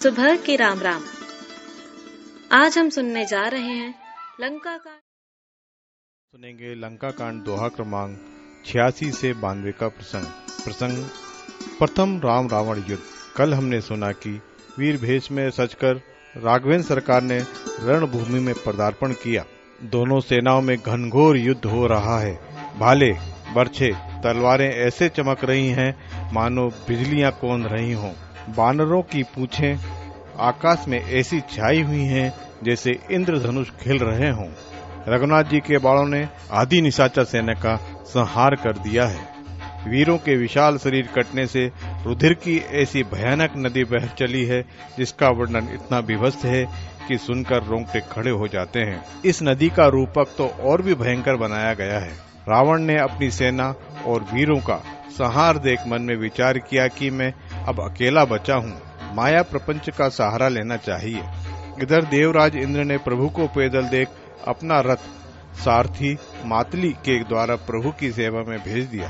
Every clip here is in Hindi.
सुबह की राम राम। आज हम सुनने जा रहे हैं लंका कांड। सुनेंगे लंका कांड दोहा क्रमांक 86 से 92 का प्रसंग प्रथम राम रावण युद्ध। कल हमने सुना कि वीर भेष में सजकर राघवेंद्र सरकार ने रणभूमि में पदार्पण किया। दोनों सेनाओं में घनघोर युद्ध हो रहा है। भाले, बर्छे, तलवारें ऐसे चमक रही हैं मानो बिजलियां कौंध रही हों। बानरों की पूंछें आकाश में ऐसी छाई हुई हैं जैसे इंद्रधनुष खिल रहे हों। रघुनाथ जी के बाणों ने आधी निशाचर सेना का संहार कर दिया है। वीरों के विशाल शरीर कटने से रुधिर की ऐसी भयानक नदी बह चली है जिसका वर्णन इतना विभत्स है कि सुनकर रोंगटे खड़े हो जाते हैं। इस नदी का रूपक तो और भी भयंकर बनाया गया है। रावण ने अपनी सेना और वीरों का संहार देख मन में विचार किया कि मैं अब अकेला बचा हूँ, माया प्रपंच का सहारा लेना चाहिए। इधर देवराज इंद्र ने प्रभु को पैदल देख अपना रथ सारथी मातली के द्वारा प्रभु की सेवा में भेज दिया।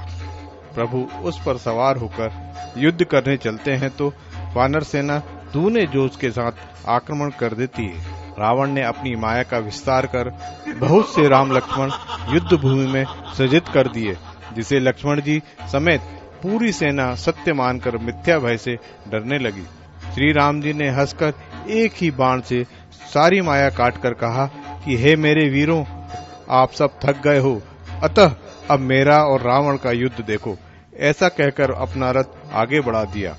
प्रभु उस पर सवार होकर युद्ध करने चलते हैं तो वानर सेना दूने जोश के साथ आक्रमण कर देती है। रावण ने अपनी माया का विस्तार कर बहुत से राम लक्ष्मण युद्ध भूमि में सृजित कर दिए, जिसे लक्ष्मण जी समेत पूरी सेना सत्य मानकर मिथ्या भय से डरने लगी। श्री राम जी ने हंसकर एक ही बाण से सारी माया काटकर कहा कि हे मेरे वीरों, आप सब थक गए हो, अतः अब मेरा और रावण का युद्ध देखो। ऐसा कहकर अपना रथ आगे बढ़ा दिया।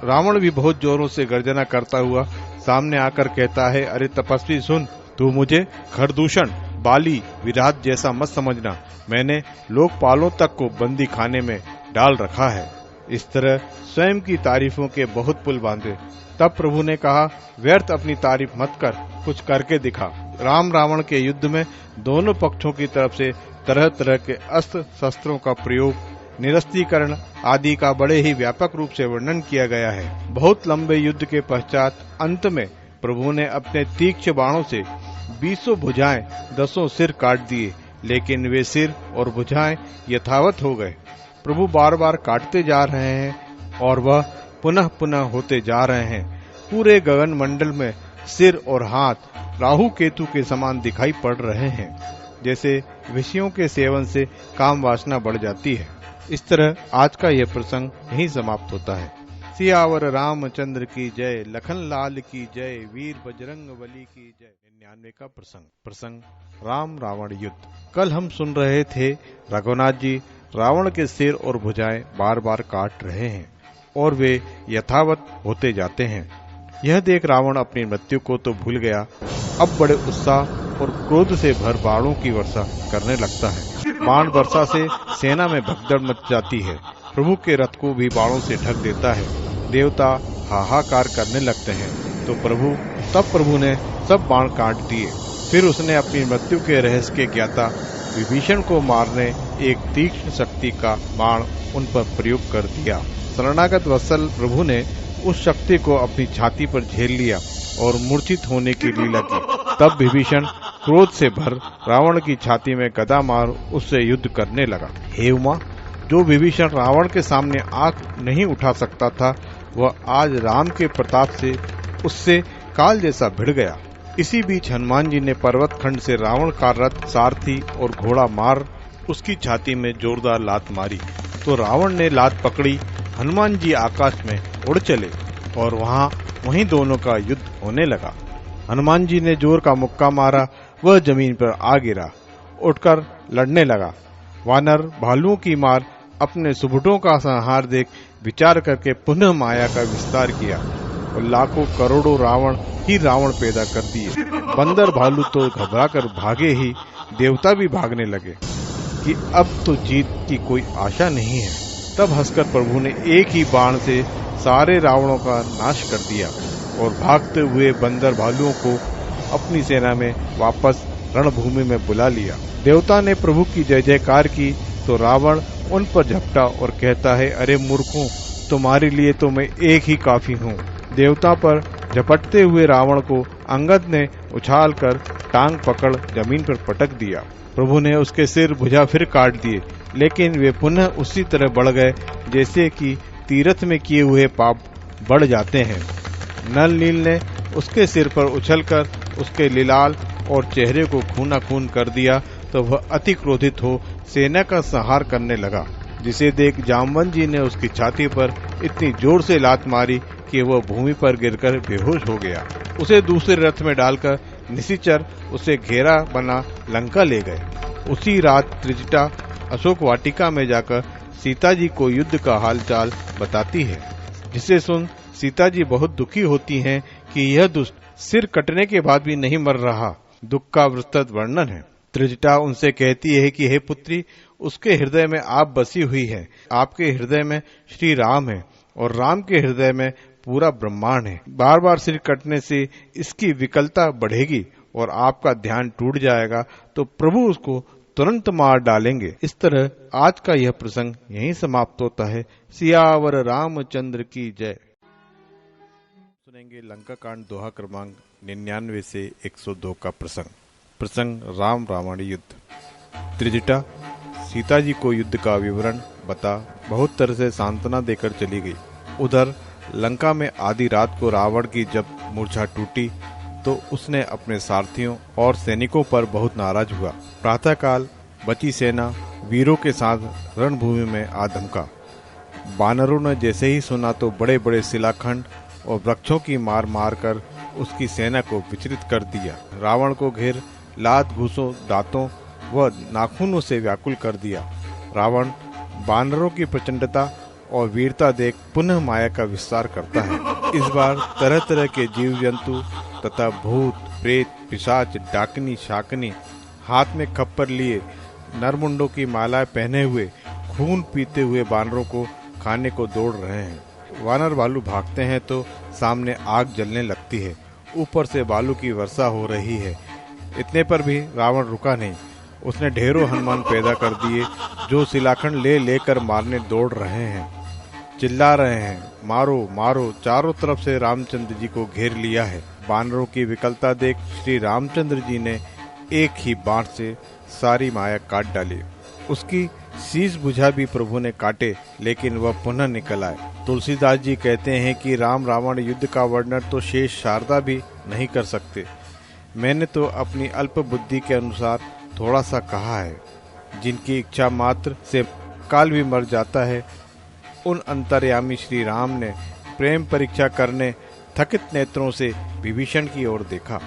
रावण भी बहुत जोरों से गर्जना करता हुआ सामने आकर कहता है, अरे तपस्वी सुन, तू मुझे खरदूषण, बाली, विराट जैसा मत समझना। मैंने लोकपालों तक को बंदी खाने में डाल रखा है। इस तरह स्वयं की तारीफों के बहुत पुल बांधे। तब प्रभु ने कहा, व्यर्थ अपनी तारीफ मत कर, कुछ करके दिखा। राम रावण के युद्ध में दोनों पक्षों की तरफ से तरह तरह के अस्त्र शस्त्रों का प्रयोग, निरस्तीकरण आदि का बड़े ही व्यापक रूप से वर्णन किया गया है। बहुत लंबे युद्ध के पश्चात अंत में प्रभु ने अपने तीक्ष्ण बाणों से 20 भुजाएं 10 सिर काट दिए, लेकिन वे सिर और भुजाएं यथावत हो गए। प्रभु बार बार काटते जा रहे हैं और वह पुनः पुनः होते जा रहे हैं। पूरे गगन मंडल में सिर और हाथ राहु केतु के समान दिखाई पड़ रहे हैं, जैसे विषयों के सेवन से काम वासना बढ़ जाती है। इस तरह आज का यह प्रसंग यहीं समाप्त होता है। सियावर रामचंद्र की जय, लखन लाल की जय, वीर बजरंग बली की जय। 99 का प्रसंग राम रावण युद्ध। कल हम सुन रहे थे रघुनाथ जी रावण के सिर और भुजाएं बार बार काट रहे हैं और वे यथावत होते जाते हैं। यह देख रावण अपनी मृत्यु को तो भूल गया, अब बड़े उत्साह और क्रोध से भर बाणों की वर्षा करने लगता है। बाण वर्षा से सेना में भगदड़ मच जाती है। प्रभु के रथ को भी बाणों से ढक देता है। देवता हाहाकार करने लगते हैं तो प्रभु ने सब बाण काट दिए। फिर उसने अपनी मृत्यु के रहस्य के ज्ञाता विभीषण को मारने एक तीक्ष्ण शक्ति का बाण उन पर प्रयोग कर दिया। शरणागत वत्सल प्रभु ने उस शक्ति को अपनी छाती पर झेल लिया और मूर्छित होने की लीला की। तब विभीषण क्रोध से भर रावण की छाती में गदा मार उससे युद्ध करने लगा। हे उमा, जो विभीषण रावण के सामने आंख नहीं उठा सकता था, वह आज राम के प्रताप से उससे काल जैसा भिड़ गया। इसी बीच हनुमान जी ने पर्वत खंड से रावण का रथ, सारथी और घोड़ा मार उसकी छाती में जोरदार लात मारी तो रावण ने लात पकड़ी। हनुमान जी आकाश में उड़ चले और वहीं दोनों का युद्ध होने लगा। हनुमान जी ने जोर का मुक्का मारा, वह जमीन पर आ गिरा, उठकर लड़ने लगा। वानर भालुओं की मार अपने सुबुटों का संहार देख विचार करके पुनः माया का विस्तार किया और लाखों करोड़ों रावण पैदा कर दिए। बंदर भालू तो घबराकर भागे ही, देवता भी भागने लगे कि अब तो जीत की कोई आशा नहीं है। तब हंसकर प्रभु ने एक ही बाण से सारे रावणों का नाश कर दिया और भागते हुए बंदर भालुओं को अपनी सेना में वापस रणभूमि में बुला लिया। देवता ने प्रभु की जय जयकार की तो रावण उन पर झपटा और कहता है, अरे मूर्खों, तुम्हारे लिए तो मैं एक ही काफी हूँ। देवता पर झपटते हुए रावण को अंगद ने उछालकर टांग पकड़ जमीन पर पटक दिया। प्रभु ने उसके सिर भुजा फिर काट दिए, लेकिन वे पुनः उसी तरह बढ़ गए जैसे कि तीर्थ में किए हुए पाप बढ़ जाते हैं। नल नील ने उसके सिर पर उछलकर उसके लिलाल और चेहरे को खूना खून कर दिया तो वह अति क्रोधित हो सेना का संहार करने लगा, जिसे देख जामवंत जी ने उसकी छाती पर इतनी जोर से लात मारी कि वह भूमि पर गिरकर बेहोश हो गया। उसे दूसरे रथ में डालकर निशिचर उसे घेरा बना लंका ले गए। उसी रात त्रिजटा अशोक वाटिका में जाकर सीता जी को युद्ध का हालचाल बताती है, जिसे सुन सीता जी बहुत दुखी होती हैं कि यह दुष्ट सिर कटने के बाद भी नहीं मर रहा। दुख का विस्तृत वर्णन है। त्रिजटा उनसे कहती है कि हे पुत्री, उसके हृदय में आप बसी हुई है। आपके हृदय में श्री राम है और राम के हृदय में पूरा ब्रह्मांड है। बार बार सिर कटने से इसकी विकलता बढ़ेगी और आपका ध्यान टूट जाएगा, तो प्रभु उसको तुरंत मार डालेंगे। इस तरह आज का यह प्रसंग यहीं समाप्त होता है। सियावर रामचंद्र की जय। सुनेंगे लंका कांड दोहा क्रमांक 99 से 102 का प्रसंग राम रावण युद्ध। त्रिजटा सीता जी को युद्ध का विवरण बता बहुत तरह से सांत्वना देकर चली गई। उधर लंका में आधी रात को रावण की जब मूर्छा टूटी तो उसने अपने सारथियों और सैनिकों पर बहुत नाराज हुआ। प्रातःकाल बची सेना वीरों के साथ रणभूमि में आ धमका। बानरों ने जैसे ही सुना तो बड़े बड़े शिलाखंड और वृक्षों की मार मार कर उसकी सेना को विचलित कर दिया। रावण को घेर लात घूसों दांतों व नाखूनों से व्याकुल कर दिया। रावण बानरों की प्रचंडता और वीरता देख पुनः माया का विस्तार करता है। इस बार तरह तरह के जीव जंतु तथा भूत प्रेत पिशाच डाकनी शाकनी हाथ में खप्पर लिए नरमुंडों की मालाएं पहने हुए खून पीते हुए बानरों को खाने को दौड़ रहे हैं। वानर भालू भागते हैं तो सामने आग जलने लगती है, ऊपर से बालू की वर्षा हो रही है। इतने पर भी रावण रुका नहीं। उसने ढेरों हनुमान पैदा कर दिए जो शिलाखंड ले लेकर मारने दौड़ रहे हैं, चिल्ला रहे हैं, मारो मारो। चारों तरफ से रामचंद्र जी को घेर लिया है। बानरों की विकलता देख श्री रामचंद्र जी ने एक ही बाण से सारी माया काट डाली। उसकी शीश बुझा भी प्रभु ने काटे, लेकिन वह पुनः निकल आए। तुलसीदास जी कहते हैं कि राम रावण युद्ध का वर्णन तो शेष शारदा भी नहीं कर सकते। मैंने तो अपनी अल्प बुद्धि के अनुसार थोड़ा सा कहा है। जिनकी इच्छा मात्र से काल भी मर जाता है, उन अंतर्यामी श्री राम ने प्रेम परीक्षा करने थकित नेत्रों से विभीषण की ओर देखा।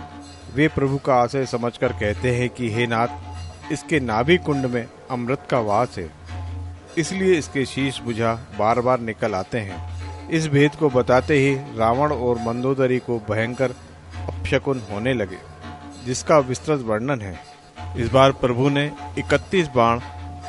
वे प्रभु का आशय समझकर कहते हैं कि हे नाथ, इसके नाभि कुंड में अमृत का वास है, इसलिए इसके शीश बुझा बार बार निकल आते हैं। इस भेद को बताते ही रावण और मंदोदरी को भयंकर अपशकुन होने लगे, जिसका विस्तृत वर्णन है। इस बार प्रभु ने 31 बाण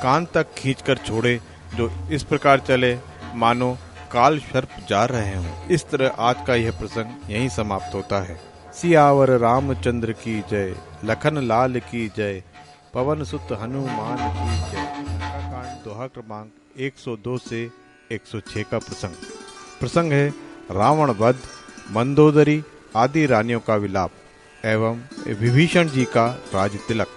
कान तक खींचकर छोड़े, जो इस प्रकार चले मानो काल सर्प जा रहे हों। इस तरह आज का यह प्रसंग यहीं समाप्त होता है। सियावर रामचंद्र की जय, लखन लाल की जय, पवन सुत हनुमान की जय। कांड दोहा क्रमांक 102 से 106 का प्रसंग है रावण वध, मंदोदरी आदि रानियों का विलाप एवं विभीषण जी का राज तिलक।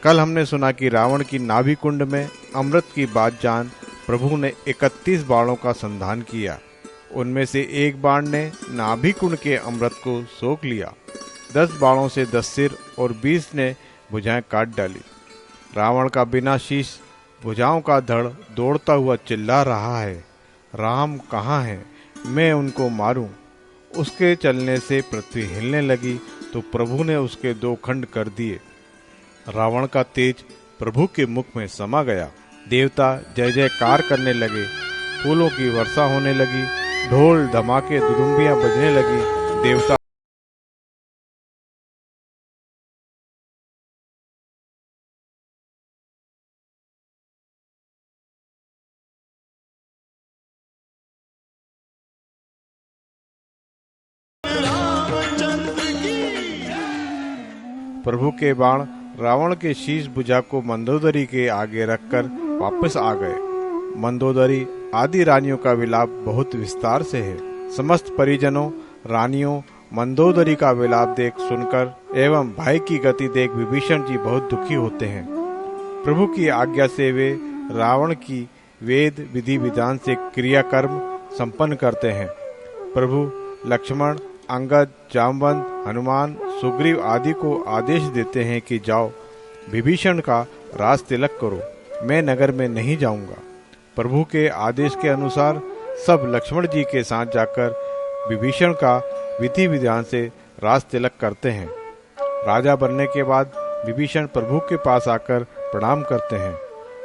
कल हमने सुना कि रावण की नाभि कुंड में अमृत की बात जान प्रभु ने 31 बाणों का संधान किया। उनमें से एक बाण ने नाभि कुंड के अमृत को सोख लिया। 10 बाणों से 10 सिर और 20 ने भुजाएं काट डाली। रावण का बिना शीश भुजाओं का धड़ दौड़ता हुआ चिल्ला रहा है, राम कहाँ हैं, मैं उनको मारूं। उसके चलने से पृथ्वी हिलने लगी तो प्रभु ने उसके 2 खंड कर दिए। रावण का तेज प्रभु के मुख में समा गया। देवता जय जयकार करने लगे, फूलों की वर्षा होने लगी, ढोल धमाके दुदुम्बियां बजने लगी। देवता प्रभु के बाण रावण के शीश भुजा को मंदोदरी के आगे रखकर वापस आ गए। मंदोदरी आदि रानियों का विलाप बहुत विस्तार से है। समस्त परिजनों रानियों मंदोदरी का विलाप देख सुनकर एवं भाई की गति देख विभीषण जी बहुत दुखी होते हैं। प्रभु की आज्ञा से वे रावण की वेद विधि विधान से क्रियाकर्म संपन्न करते हैं। प्रभु लक्ष्मण, अंगद, जामवंत, हनुमान, सुग्रीव आदि को आदेश देते हैं कि जाओ विभीषण का राज तिलक करो, मैं नगर में नहीं जाऊंगा। प्रभु के आदेश के अनुसार सब लक्ष्मण जी के साथ जाकर विभीषण का विधि विधान से राज तिलक करते हैं। राजा बनने के बाद विभीषण प्रभु के पास आकर प्रणाम करते हैं।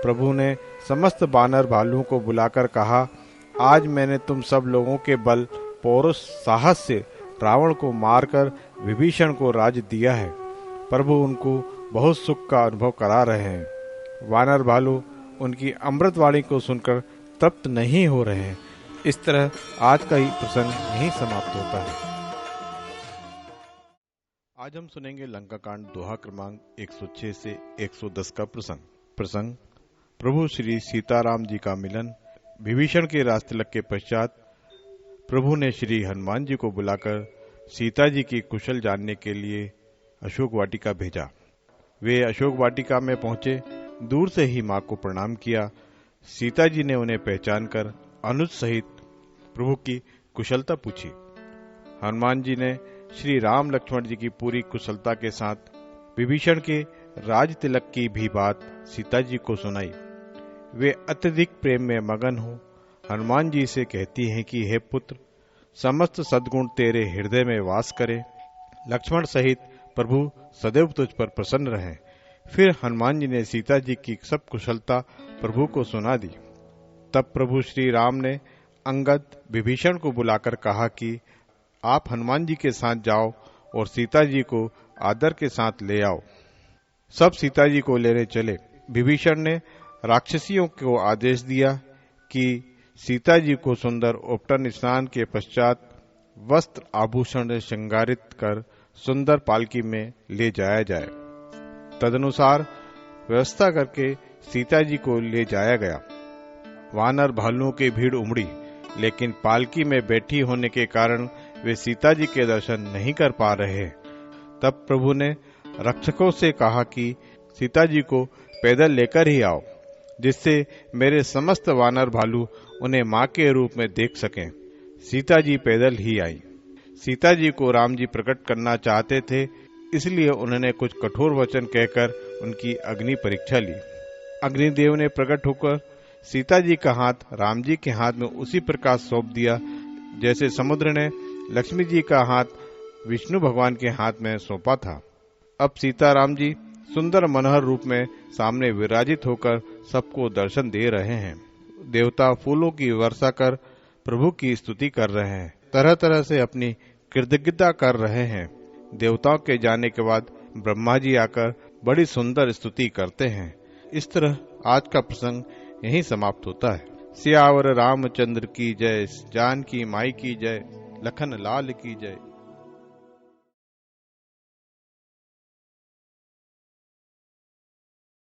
प्रभु ने समस्त वानर भालुओं को बुलाकर कहा, आज मैंने तुम सब लोगों के बल, पौरुष, साहस से रावण को मारकर विभीषण को राज्य दिया है। प्रभु उनको बहुत सुख का अनुभव करा रहे हैं। वानर भालू उनकी अमृतवाणी को सुनकर तृप्त नहीं हो रहे हैं। इस तरह आज का ही प्रसंग यहीं समाप्त होता है। आज हम सुनेंगे लंका कांड दोहा क्रमांक 106 से 110 का प्रसंग। प्रभु श्री सीताराम जी का मिलन। विभीषण के राज तिलक के पश्चात प्रभु ने श्री हनुमान जी को बुलाकर सीता जी की कुशल जानने के लिए अशोक वाटिका भेजा। वे अशोक वाटिका में पहुंचे, दूर से ही मां को प्रणाम किया। सीता जी ने उन्हें पहचान कर अनुज सहित प्रभु की कुशलता पूछी। हनुमान जी ने श्री राम लक्ष्मण जी की पूरी कुशलता के साथ विभीषण के राज तिलक की भी बात सीता जी को सुनाई। वे अत्यधिक प्रेम में मगन हो हनुमान जी से कहती हैं कि हे पुत्र, समस्त सद्गुण तेरे हृदय में वास करे। लक्ष्मण सहित प्रभु सदैव तुझ पर प्रसन्न रहे। फिर हनुमान जी ने सीता जी की सब कुशलता प्रभु को सुना दी। तब प्रभु श्री राम ने अंगद, विभीषण को बुलाकर कहा कि आप हनुमान जी के साथ जाओ और सीता जी को आदर के साथ ले आओ। सब सीता जी को लेने चले। विभीषण ने राक्षसियों को आदेश दिया कि सीता जी को सुंदर उपटन स्नान के पश्चात वस्त्र आभूषण से श्रृंगारित कर सुंदर पालकी में ले जाया जाए। तदनुसार व्यवस्था करके सीता जी को ले जाया गया। वानर भालुओं की भीड़ उमड़ी, लेकिन पालकी में बैठी होने के कारण वे सीता जी के दर्शन नहीं कर पा रहे। तब प्रभु ने रक्षकों से कहा कि सीता जी को पैदल लेकर ही आओ, जिससे मेरे समस्त वानर भालू उन्हें मां के रूप में देख सकें। सीता जी पैदल ही आई। सीता जी को राम जी प्रकट करना चाहते थे, इसलिए उन्होंने कुछ कठोर वचन कहकर उनकी अग्नि परीक्षा ली। अग्निदेव ने प्रकट होकर सीता जी का हाथ राम जी के हाथ में उसी प्रकार सौंप दिया, जैसे समुद्र ने लक्ष्मी जी का हाथ विष्णु भगवान के हाथ में सौंपा था। अब सीता राम जी सुंदर मनोहर रूप में सामने विराजित होकर सबको दर्शन दे रहे हैं। देवता फूलों की वर्षा कर प्रभु की स्तुति कर रहे हैं, तरह तरह से अपनी कृतज्ञता कर रहे हैं। देवताओं के जाने के बाद ब्रह्मा जी आकर बड़ी सुंदर स्तुति करते हैं। इस तरह आज का प्रसंग यहीं समाप्त होता है। सियावर रामचंद्र की जय, जानकी माई की जय, लखन लाल की जय।